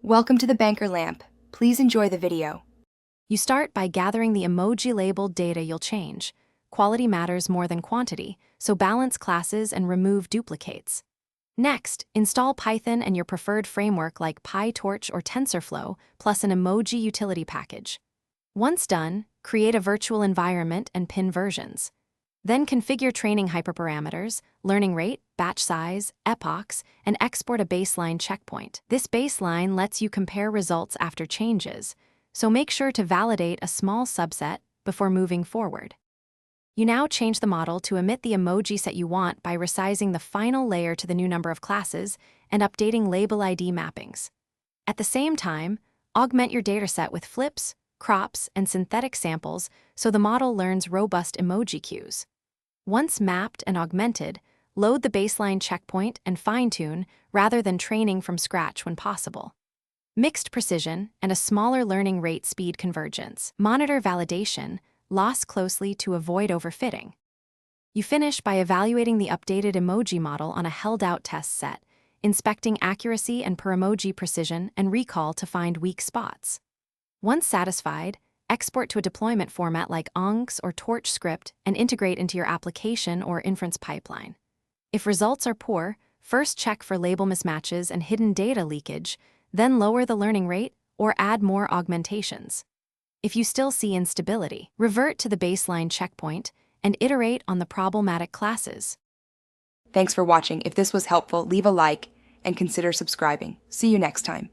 Welcome to the Banker Lamp. Please enjoy the video. You start by gathering the emoji-labeled data you'll change. Quality matters more than quantity, so balance classes and remove duplicates. Next, install Python and your preferred framework like PyTorch or TensorFlow, plus an emoji utility package. Once done, create a virtual environment and pin versions. Then configure training hyperparameters, learning rate, batch size, epochs, and export a baseline checkpoint. This baseline lets you compare results after changes, so make sure to validate a small subset before moving forward. You now change the model to emit the emoji set you want by resizing the final layer to the new number of classes and updating label ID mappings. At the same time, augment your dataset with flips, crops, and synthetic samples so the model learns robust emoji cues. Once mapped and augmented, load the baseline checkpoint and fine-tune rather than training from scratch when possible. Mixed precision and a smaller learning rate speed convergence. Monitor validation, loss closely to avoid overfitting. You finish by evaluating the updated emoji model on a held-out test set, inspecting accuracy and per-emoji precision and recall to find weak spots. Once satisfied, export to a deployment format like ONGs or Torch script and integrate into your application or inference pipeline. If results are poor, first check for label mismatches and hidden data leakage, then lower the learning rate or add more augmentations. If you still see instability, revert to the baseline checkpoint and iterate on the problematic classes. Thanks for watching. If this was helpful, leave a like and consider subscribing. See you next time.